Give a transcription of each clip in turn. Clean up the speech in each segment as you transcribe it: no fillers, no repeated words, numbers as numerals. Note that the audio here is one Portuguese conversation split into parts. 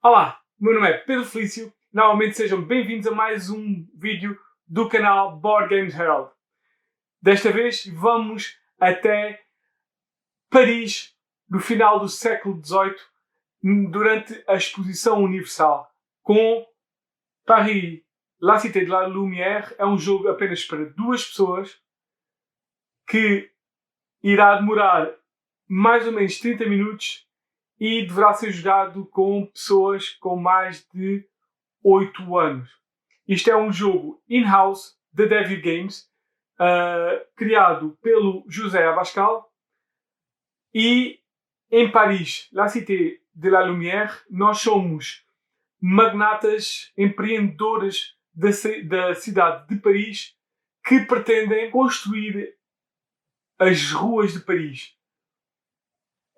Olá, o meu nome é Pedro Felício. Novamente sejam bem-vindos a mais um vídeo do canal Board Games Herald. Desta vez vamos até Paris, no final do século XVIII, durante a Exposição Universal, com Paris, La Cité de la Lumière. É um jogo apenas para duas pessoas, que irá demorar mais ou menos 30 minutos e deverá ser jogado com pessoas com mais de 8 anos. Isto é um jogo in-house da David Games, criado pelo José Abascal, e em Paris, La Cité de la Lumière, nós somos magnatas, empreendedores da cidade de Paris, que pretendem construir as ruas de Paris,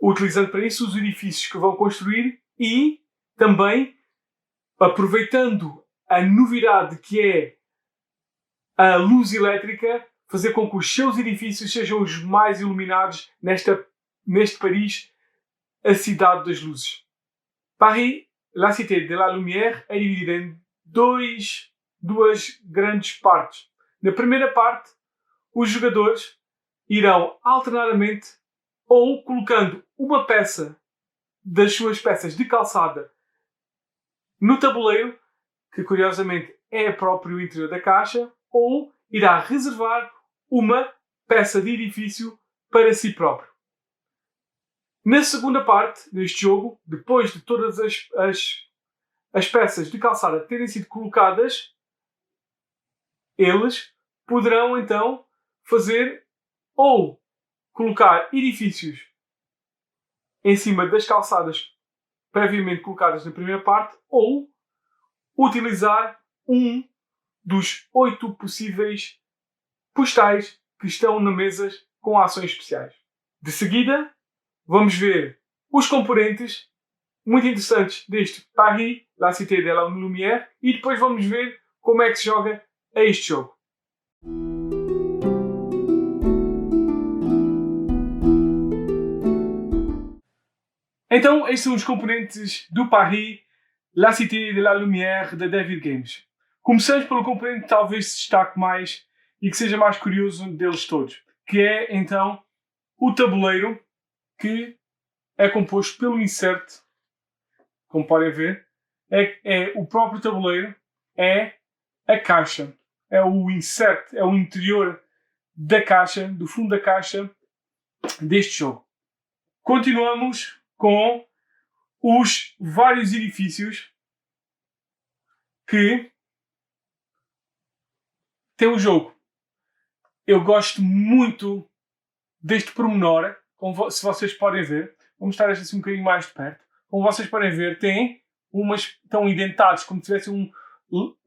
utilizando para isso os edifícios que vão construir e também aproveitando a novidade que é a luz elétrica, fazer com que os seus edifícios sejam os mais iluminados neste Paris, a cidade das luzes. Paris, La Cité de la Lumière, é dividida em duas grandes partes. Na primeira parte, os jogadores irão alternadamente ou colocando uma peça das suas peças de calçada no tabuleiro, que curiosamente é próprio o interior da caixa, ou irá reservar uma peça de edifício para si próprio. Na segunda parte deste jogo, depois de todas as peças de calçada terem sido colocadas, eles poderão então fazer ou colocar edifícios em cima das calçadas previamente colocadas na primeira parte, ou utilizar um dos 8 possíveis postais que estão na mesa com ações especiais. De seguida, vamos ver os componentes muito interessantes deste Paris, La Cité de la Lumière, e depois vamos ver como é que se joga a este jogo. Então, estes são os componentes do Paris, La Cité de la Lumière, da David Games. Começamos pelo componente que talvez se destaque mais e que seja mais curioso deles todos, que é, então, o tabuleiro, que é composto pelo insert, como podem ver. É o próprio tabuleiro, é a caixa, é o insert, é o interior da caixa, do fundo da caixa deste jogo. Continuamos com os vários edifícios que tem o jogo. Eu gosto muito deste pormenor, se vocês podem ver. Vou mostrar este assim um bocadinho mais de perto. Como vocês podem ver, estão indentados, como se tivessem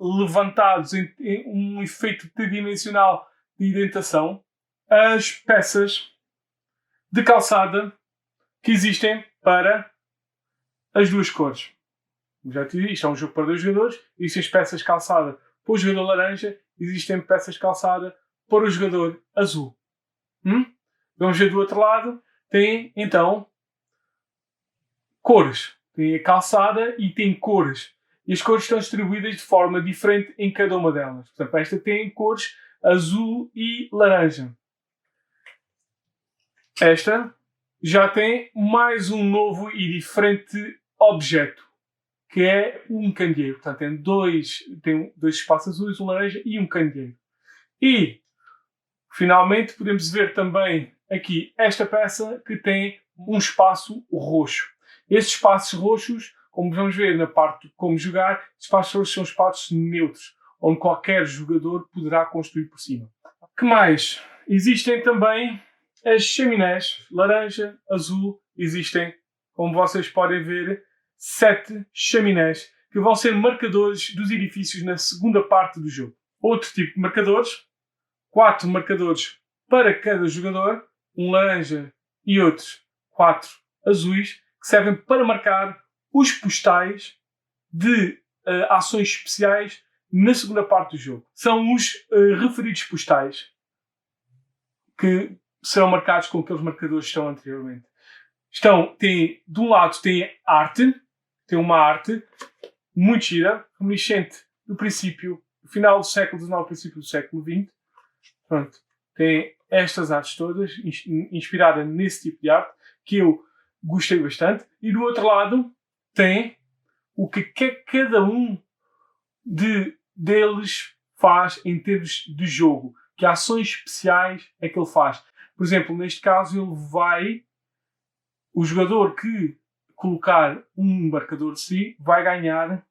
levantados em um efeito tridimensional de indentação, as peças de calçada que existem para as duas cores. Já te disse, isto é um jogo para dois jogadores. Existem as peças de calçada para o jogador laranja, existem peças de calçada para o jogador azul. Vamos ver do outro lado. Tem então cores. Tem a calçada e tem cores. E as cores estão distribuídas de forma diferente em cada uma delas. Portanto, esta tem cores azul e laranja. Esta já tem mais um novo e diferente objeto, que é um candeeiro. Portanto, tem dois espaços azuis, um laranja e um candeeiro. E, finalmente, podemos ver também aqui esta peça que tem um espaço roxo. Estes espaços roxos, como vamos ver na parte de como jogar, estes espaços roxos são espaços neutros, onde qualquer jogador poderá construir por cima. O que mais? Existem também as chaminés, laranja, azul. Existem, como vocês podem ver, 7 chaminés que vão ser marcadores dos edifícios na segunda parte do jogo. Outro tipo de marcadores, 4 marcadores para cada jogador, um laranja e outros 4 azuis, que servem para marcar os postais de ações especiais na segunda parte do jogo. São os referidos postais que serão marcados com aqueles marcadores que estão anteriormente. De um lado tem arte, tem uma arte muito gira, reminiscente do final do século XIX, princípio do século XX. Pronto, tem estas artes todas, inspirada nesse tipo de arte, que eu gostei bastante. E do outro lado tem o que cada um deles faz em termos de jogo. Que ações especiais é que ele faz. Por exemplo, neste caso, o jogador que colocar um marcador de si vai ganhar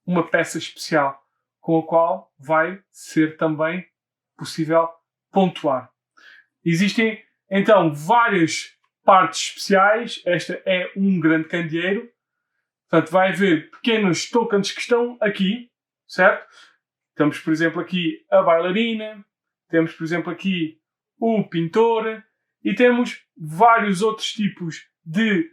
uma peça especial com a qual vai ser também possível pontuar. Existem então várias partes especiais. Esta é um grande candeeiro. Portanto, vai haver pequenos tokens que estão aqui, certo? Temos, por exemplo, aqui a bailarina, temos, por exemplo, aqui o pintor e temos vários outros tipos de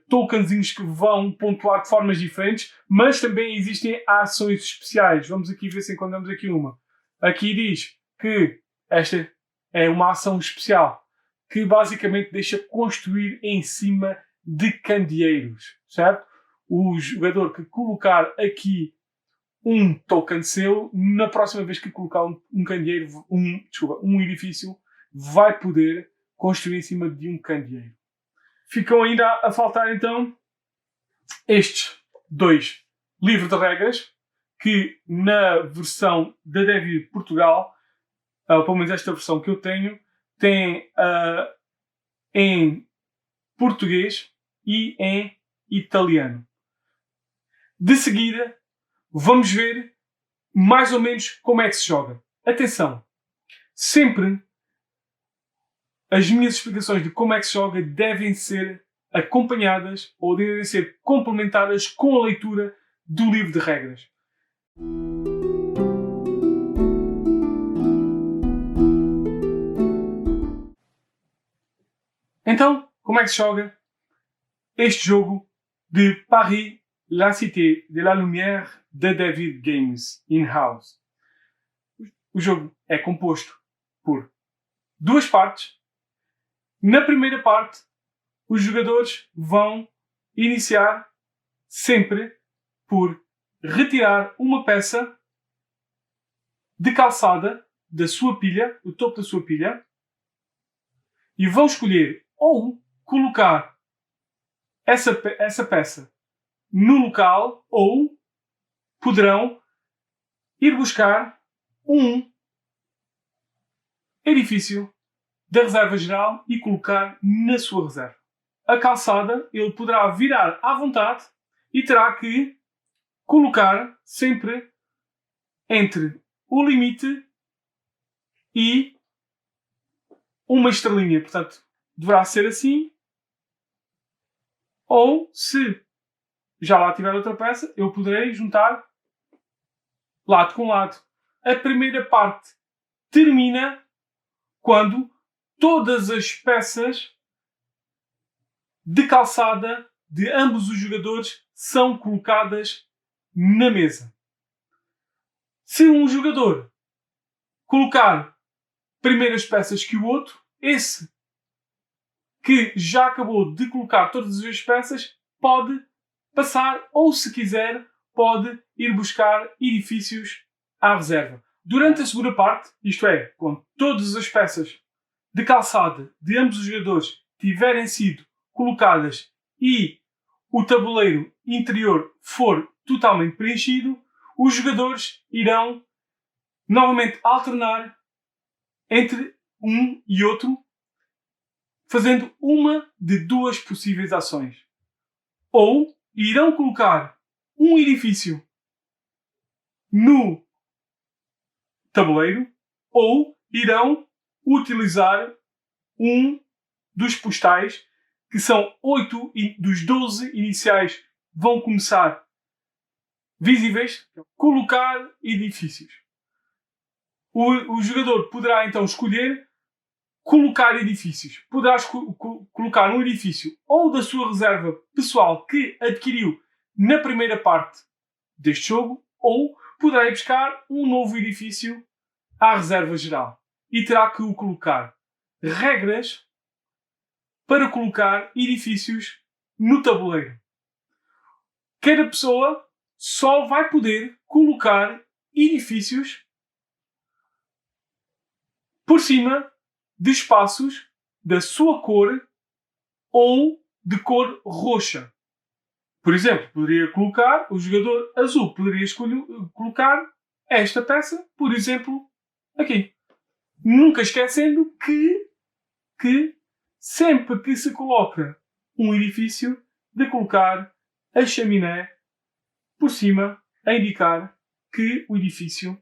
tokenzinhos que vão pontuar de formas diferentes, mas também existem ações especiais. Vamos aqui ver se encontramos aqui uma. Aqui diz que esta é uma ação especial que basicamente deixa construir em cima de candeeiros, certo? O jogador que colocar aqui um token seu, na próxima vez que colocar um candeeiro, um edifício, vai poder construir em cima de um candeeiro. Ficam ainda a faltar então estes dois livros de regras que na versão da Devir Portugal, pelo menos esta versão que eu tenho, tem em português e em italiano. De seguida, vamos ver mais ou menos como é que se joga. Atenção! Sempre as minhas explicações de como é que se joga devem ser acompanhadas ou devem ser complementadas com a leitura do livro de regras. Então, como é que se joga este jogo de Paris, la Cité de la Lumière da Devir Games in-house? O jogo é composto por duas partes. Na primeira parte, os jogadores vão iniciar sempre por retirar uma peça de calçada da sua pilha, do topo da sua pilha, e vão escolher ou colocar essa peça no local ou poderão ir buscar um edifício da reserva geral e colocar na sua reserva. A calçada ele poderá virar à vontade e terá que colocar sempre entre o limite e uma estrelinha. Portanto, deverá ser assim. Ou, se já lá tiver outra peça, eu poderei juntar lado com lado. A primeira parte termina quando todas as peças de calçada de ambos os jogadores são colocadas na mesa. Se um jogador colocar primeiro as peças que o outro, esse que já acabou de colocar todas as peças pode passar ou, se quiser, pode ir buscar edifícios à reserva. Durante a segunda parte, isto é, quando todas as peças de calçada de ambos os jogadores tiverem sido colocadas e o tabuleiro interior for totalmente preenchido, os jogadores irão novamente alternar entre um e outro, fazendo uma de duas possíveis ações. Ou irão colocar um edifício no tabuleiro, ou irão utilizar um dos postais, que são 8 dos 12 iniciais vão começar visíveis, colocar edifícios. O jogador poderá então escolher colocar edifícios. Poderá colocar um edifício ou da sua reserva pessoal que adquiriu na primeira parte deste jogo, ou poderá ir buscar um novo edifício à reserva geral e terá que o colocar. Regras para colocar edifícios no tabuleiro. Cada pessoa só vai poder colocar edifícios por cima de espaços da sua cor ou de cor roxa. Por exemplo, poderia colocar, o jogador azul poderia colocar esta peça, por exemplo, aqui. Nunca esquecendo que sempre que se coloca um edifício, de colocar a chaminé por cima a indicar que o edifício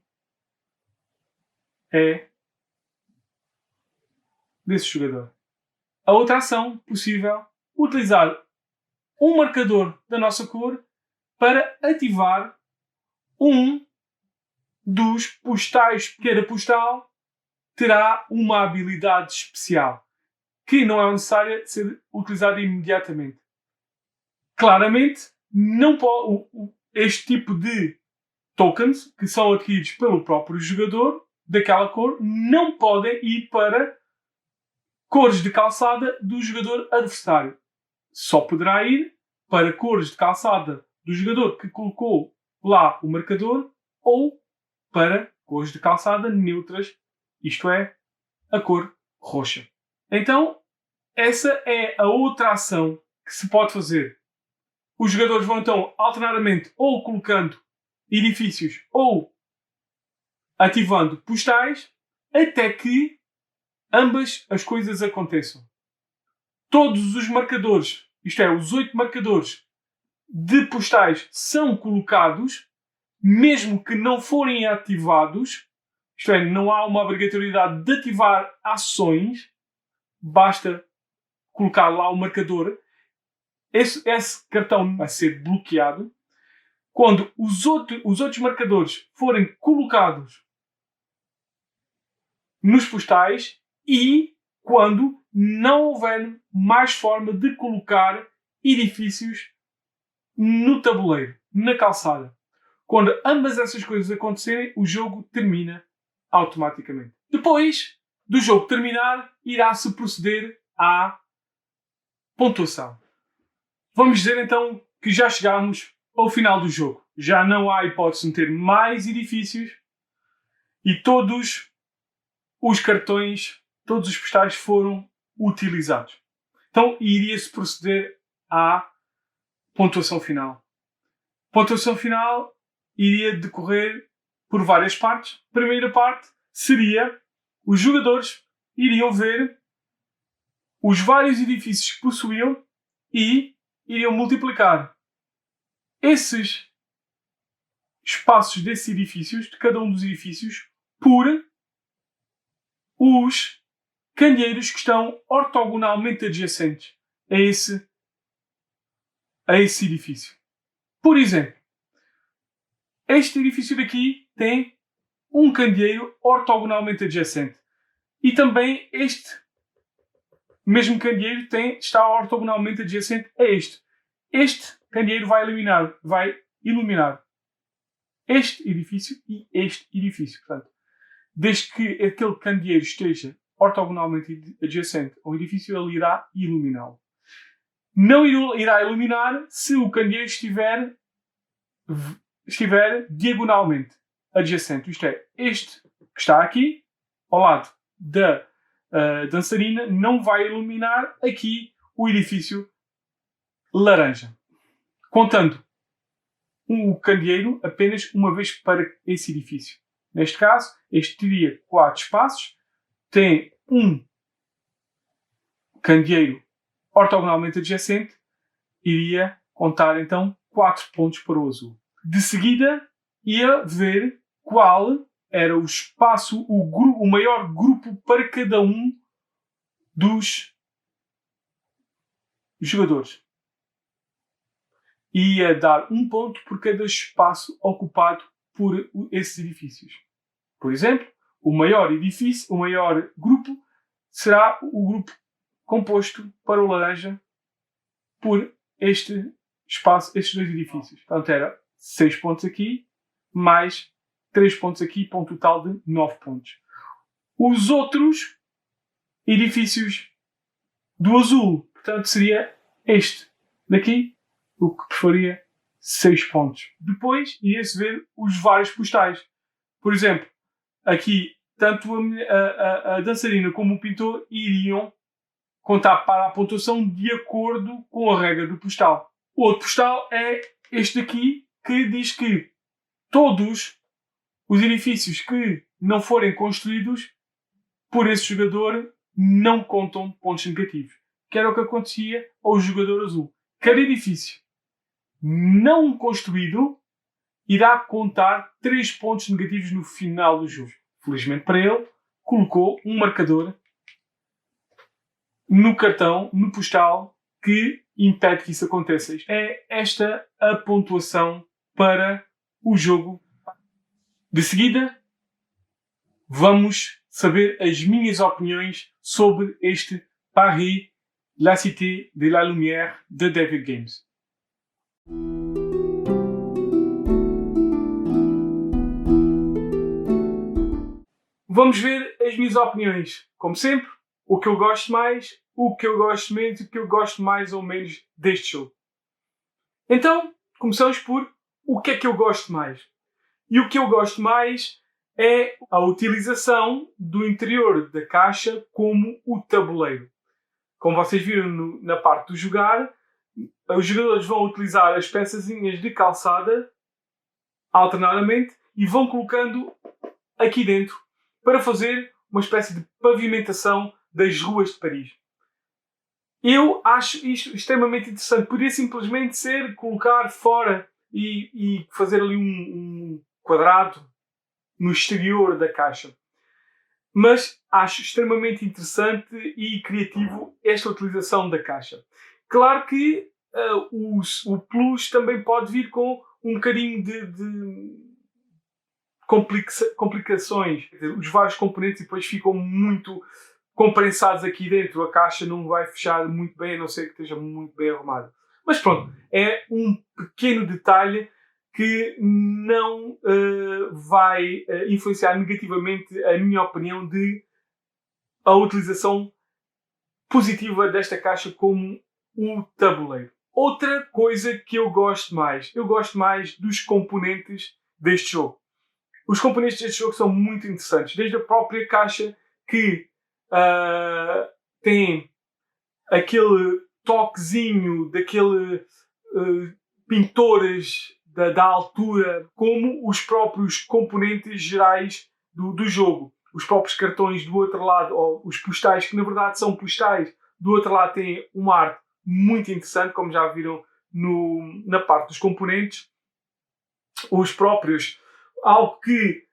é desse jogador. A outra ação possível, utilizar um marcador da nossa cor para ativar um dos postais. Cada postal terá uma habilidade especial que não é necessária ser utilizada imediatamente. Claramente, não pode, este tipo de tokens, que são adquiridos pelo próprio jogador daquela cor, não podem ir para cores de calçada do jogador adversário. Só poderá ir para cores de calçada do jogador que colocou lá o marcador ou para cores de calçada neutras, isto é, a cor roxa. Então, essa é a outra ação que se pode fazer. Os jogadores vão então alternadamente ou colocando edifícios ou ativando postais até que ambas as coisas aconteçam. Todos os marcadores, isto é, os 8 marcadores de postais são colocados, mesmo que não forem ativados, isto é, não há uma obrigatoriedade de ativar ações, basta colocar lá o marcador. Esse cartão vai ser bloqueado quando os outros marcadores forem colocados nos postais e quando não houver mais forma de colocar edifícios no tabuleiro, na calçada. Quando ambas essas coisas acontecerem, o jogo termina automaticamente. Depois do jogo terminar, irá-se proceder à pontuação. Vamos dizer então que já chegamos ao final do jogo. Já não há hipótese de ter mais edifícios e todos os cartões, todos os postais foram utilizados. Então iria-se proceder à pontuação final. A pontuação final iria decorrer por várias partes. A primeira parte seria os jogadores iriam ver os vários edifícios que possuíam e iriam multiplicar esses espaços desses edifícios, de cada um dos edifícios, por os candeeiros que estão ortogonalmente adjacentes a esse edifício. Por exemplo, este edifício daqui tem um candeeiro ortogonalmente adjacente. E também este mesmo candeeiro está ortogonalmente adjacente a este. Este candeeiro vai iluminar este edifício e este edifício. Portanto, desde que aquele candeeiro esteja ortogonalmente adjacente ao edifício, ele irá iluminá-lo. Não irá iluminar se o candeeiro estiver diagonalmente adjacente. Isto é, este que está aqui, ao lado da dançarina, não vai iluminar aqui o edifício laranja. Contando o candeeiro apenas uma vez para esse edifício. Neste caso, este teria 4 espaços, tem um candeeiro ortogonalmente adjacente, iria contar então 4 pontos para o azul. De seguida, ia ver qual era o espaço, o maior grupo para cada um dos jogadores. Ia dar 1 ponto por cada espaço ocupado por esses edifícios. Por exemplo, o maior grupo será o grupo composto para o laranja por este espaço, estes 2 edifícios. Portanto, era 6 pontos aqui, mais 3 pontos aqui, para um total de 9 pontos. Os outros edifícios do azul. Portanto, seria este daqui, o que faria 6 pontos. Depois iria-se ver os vários postais. Por exemplo, aqui, tanto a dançarina como o pintor iriam contar para a pontuação de acordo com a regra do postal. O outro postal é este aqui, que diz que todos os edifícios que não forem construídos por esse jogador não contam pontos negativos. Que era o que acontecia ao jogador azul. Cada edifício não construído irá contar 3 pontos negativos no final do jogo. Felizmente para ele, colocou um marcador no cartão, no postal, que impede que isso aconteça. É esta a pontuação para o jogo. De seguida, vamos saber as minhas opiniões sobre este Paris, la Cité de la Lumière de David Games. Vamos ver as minhas opiniões. Como sempre, o que eu gosto mais, o que eu gosto menos e o que eu gosto mais ou menos deste jogo. Então, começamos por o que é que eu gosto mais. E o que eu gosto mais é a utilização do interior da caixa como o tabuleiro. Como vocês viram na parte do jogar, os jogadores vão utilizar as peçazinhas de calçada alternadamente e vão colocando aqui dentro para fazer uma espécie de pavimentação das ruas de Paris. Eu acho isto extremamente interessante. Podia simplesmente ser colocar fora e fazer ali um quadrado no exterior da caixa. Mas acho extremamente interessante e criativo esta utilização da caixa. Claro que o plus também pode vir com um bocadinho de complicações. Quer dizer, os vários componentes depois ficam muito comprensados aqui dentro. A caixa não vai fechar muito bem, a não ser que esteja muito bem arrumada. Mas pronto, é um pequeno detalhe que não vai influenciar negativamente a minha opinião de a utilização positiva desta caixa como um tabuleiro. Outra coisa que eu gosto mais dos componentes deste jogo. Os componentes deste jogo são muito interessantes, desde a própria caixa que tem aquele toquezinho daquele pintores da altura, como os próprios componentes gerais do jogo. Os próprios cartões do outro lado, ou os postais, que na verdade são postais, do outro lado têm uma arte muito interessante, como já viram na parte dos componentes. Os próprios, algo que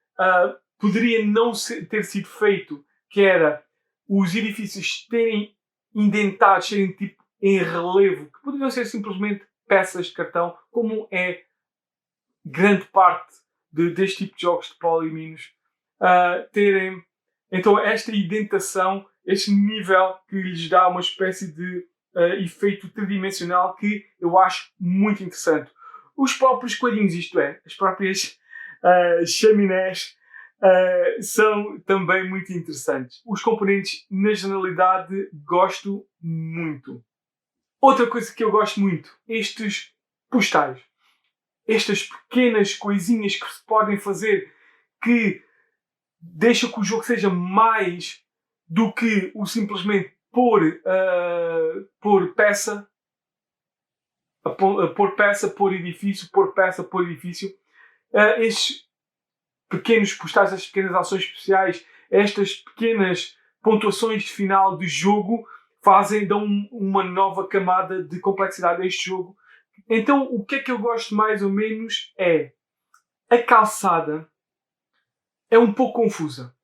poderia não ter sido feito, que era os edifícios terem indentados, serem tipo em relevo, que poderiam ser simplesmente peças de cartão, como é grande parte deste tipo de jogos de poliminos, terem então esta indentação, este nível que lhes dá uma espécie de efeito tridimensional que eu acho muito interessante. Os próprios quadrinhos, isto é, as próprias chaminés, são também muito interessantes. Os componentes, na generalidade, gosto muito. Outra coisa que eu gosto muito, estes postais. Estas pequenas coisinhas que se podem fazer que deixam que o jogo seja mais do que o simplesmente pôr peça, pôr peça, pôr edifício, pôr peça, pôr edifício. Estes pequenos postais, estas pequenas ações especiais, estas pequenas pontuações de final de jogo dão uma nova camada de complexidade a este jogo. Então, o que é que eu gosto mais ou menos é a calçada é um pouco confusa.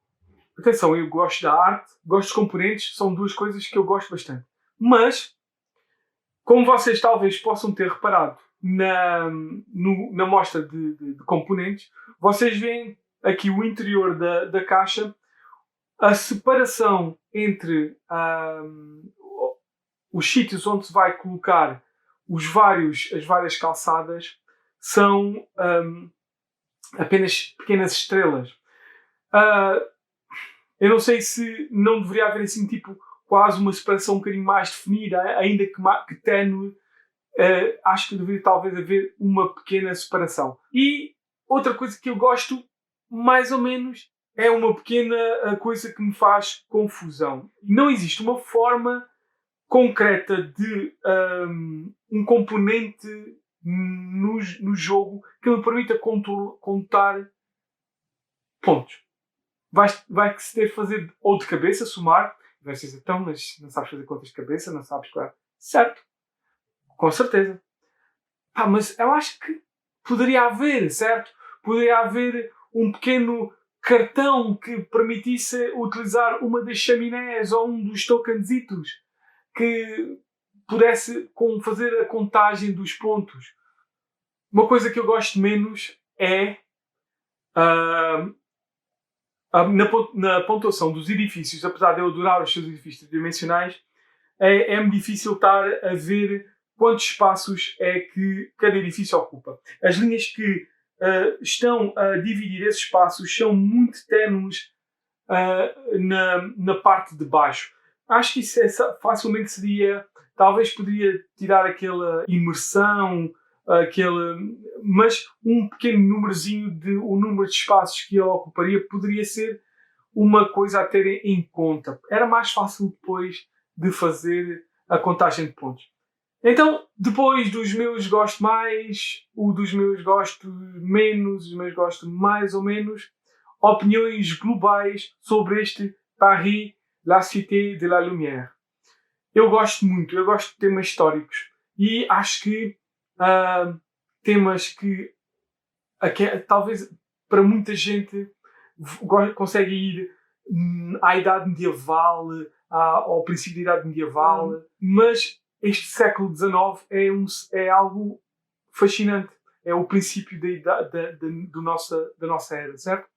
Atenção, eu gosto da arte, gosto dos componentes, são duas coisas que eu gosto bastante. Mas, como vocês talvez possam ter reparado na mostra de componentes, vocês veem aqui o interior da caixa, a separação entre os sítios onde se vai colocar as várias calçadas são apenas pequenas estrelas. Eu não sei se não deveria haver assim tipo quase uma separação um bocadinho mais definida, ainda que ténue. Acho que deveria talvez haver uma pequena separação. E outra coisa que eu gosto, mais ou menos, é uma pequena coisa que me faz confusão. Não existe uma forma concreta de um componente no jogo que me permita contar pontos. Vai-se ter que fazer ou de cabeça, somar. Vai ser então, mas não sabes fazer contas de cabeça, não sabes qual é. Certo. Com certeza. Mas eu acho que poderia haver, certo? Poderia haver um pequeno cartão que permitisse utilizar uma das chaminés ou um dos tokenzitos que pudesse fazer a contagem dos pontos. Uma coisa que eu gosto menos é na pontuação dos edifícios, apesar de eu adorar os seus edifícios tridimensionais, é-me difícil estar a ver quantos espaços é que cada edifício ocupa. As linhas que estão a dividir esses espaços são muito ténues na parte de baixo. Acho que isso facilmente talvez poderia tirar aquela imersão, mas um pequeno númerozinho o número de espaços que ele ocuparia poderia ser uma coisa a ter em conta. Era mais fácil depois de fazer a contagem de pontos. Então, depois dos meus gosto mais, dos meus gosto menos, os meus gosto mais ou menos, opiniões globais sobre este Paris, la Cité de la Lumière. Eu gosto muito, eu gosto de temas históricos e acho que temas que talvez para muita gente consegue ir à idade medieval, ao princípio da idade medieval, mas este século XIX é algo fascinante. É o princípio da nossa era, certo?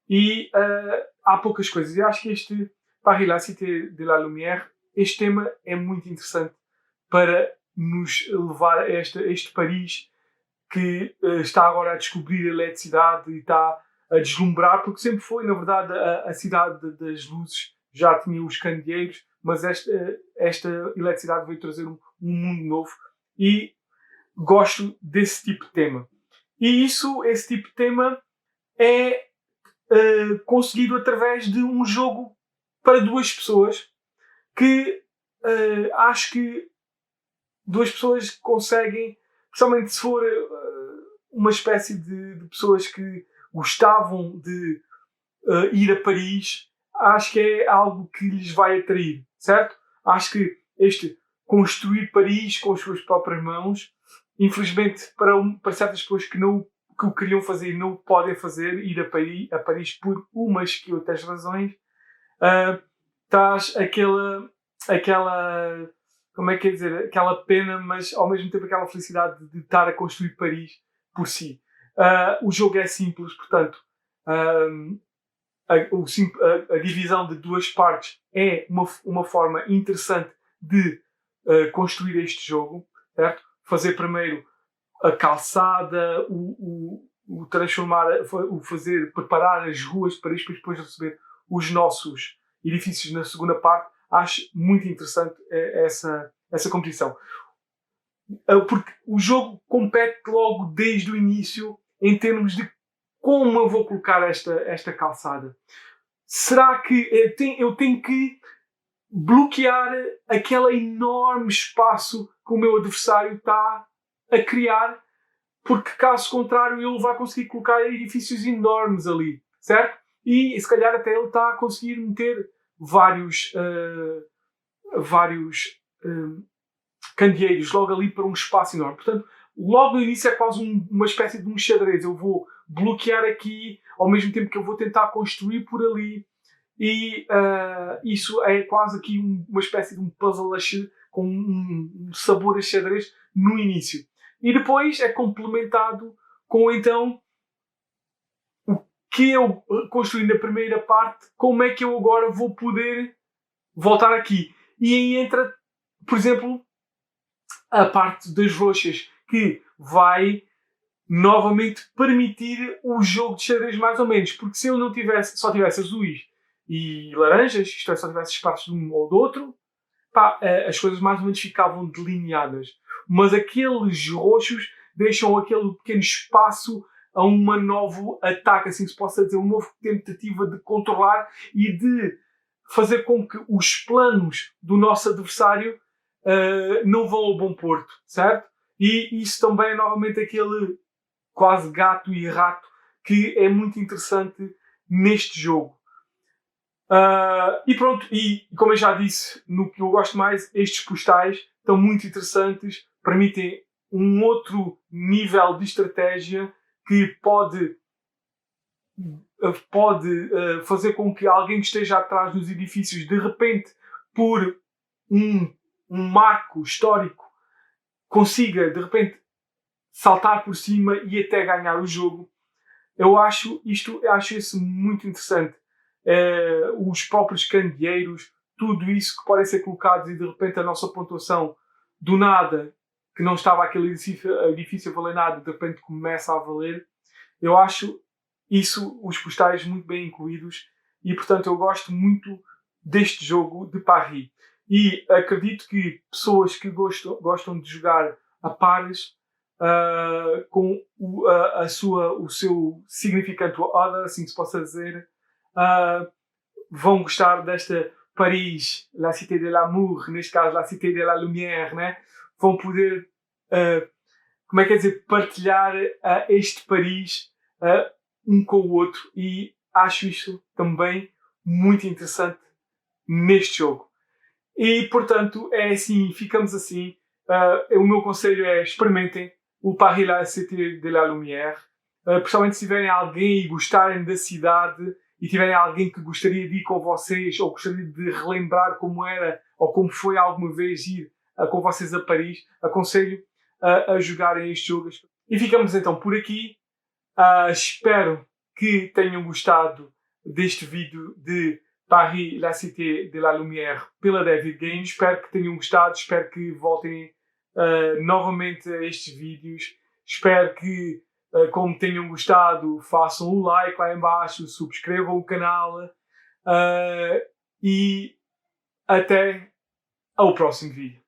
E há poucas coisas. Eu acho que este Paris, la Cité de la Lumière, este tema é muito interessante para nos levar a este Paris que está agora a descobrir a eletricidade e está a deslumbrar, porque sempre foi, na verdade, a cidade das luzes, já tinha os candeeiros, mas esta eletricidade veio trazer um mundo novo e gosto desse tipo de tema. E esse tipo de tema é conseguido através de um jogo para duas pessoas que acho que duas pessoas conseguem, principalmente se for uma espécie de pessoas que gostavam de ir a Paris, acho que é algo que lhes vai atrair, certo? Acho que construir Paris com as suas próprias mãos, infelizmente para certas pessoas que o queriam fazer e não o podem fazer, ir a Paris por umas que outras razões, traz aquela como é que é dizer, aquela pena, mas ao mesmo tempo aquela felicidade de estar a construir Paris por si. O jogo é simples, portanto, a divisão de duas partes é uma forma interessante de construir este jogo, certo? Fazer primeiro a calçada, preparar as ruas para depois receber os nossos edifícios na segunda parte. Acho muito interessante essa competição. Porque o jogo compete logo desde o início em termos de como eu vou colocar esta calçada. Será que eu tenho que bloquear aquele enorme espaço que o meu adversário está a criar? Porque caso contrário ele vai conseguir colocar edifícios enormes ali, certo? E se calhar até ele está a conseguir meter vários candeeiros logo ali para um espaço enorme. Portanto, logo no início é quase uma espécie de um xadrez. Eu vou bloquear aqui, ao mesmo tempo que eu vou tentar construir por ali. E isso é quase aqui uma espécie de um puzzle com um sabor a xadrez no início. E depois é complementado com, então, o que eu construí na primeira parte, como é que eu agora vou poder voltar aqui. E aí entra, por exemplo, a parte das roxas, que vai novamente permitir o jogo de xadrez mais ou menos. Porque se eu só tivesse azuis e laranjas, isto é, se eu tivesse espaços de um ou do outro, pá, as coisas mais ou menos ficavam delineadas. Mas aqueles roxos deixam aquele pequeno espaço a um novo ataque, assim se possa dizer, uma nova tentativa de controlar e de fazer com que os planos do nosso adversário não vão ao bom porto, certo? E isso também é novamente aquele quase gato e rato que é muito interessante neste jogo. E pronto, e como eu já disse, no que eu gosto mais, estes postais estão muito interessantes, permitem um outro nível de estratégia que pode fazer com que alguém que esteja atrás dos edifícios, de repente, por um marco histórico, consiga, de repente, saltar por cima e até ganhar o jogo. Eu acho isso muito interessante. Os próprios candeeiros, tudo isso que podem ser colocados e de repente a nossa pontuação do nada, que não estava aquele edifício a valer nada, de repente começa a valer. Eu acho isso, os postais muito bem incluídos e portanto eu gosto muito deste jogo de Paris. E acredito que pessoas que gostam de jogar a pares com o seu significante other, assim que se possa dizer, vão gostar desta Paris, la cité de l'amour, neste caso la cité de la lumière, né? Vão poder, como é que é dizer, partilhar este Paris um com o outro e acho isto também muito interessante neste jogo. E, portanto, é assim, ficamos assim. O meu conselho é experimentem o Paris la Cité de la Lumière. Principalmente se tiverem alguém e gostarem da cidade e tiverem alguém que gostaria de ir com vocês ou gostaria de relembrar como era ou como foi alguma vez ir com vocês a Paris, aconselho a jogarem este jogo. E ficamos então por aqui. Espero que tenham gostado deste vídeo de Paris, la Cité de la Lumière pela David Games. Espero que tenham gostado, espero que voltem novamente a estes vídeos. Espero que, como tenham gostado, façam um like lá em baixo, subscrevam o canal e até ao próximo vídeo.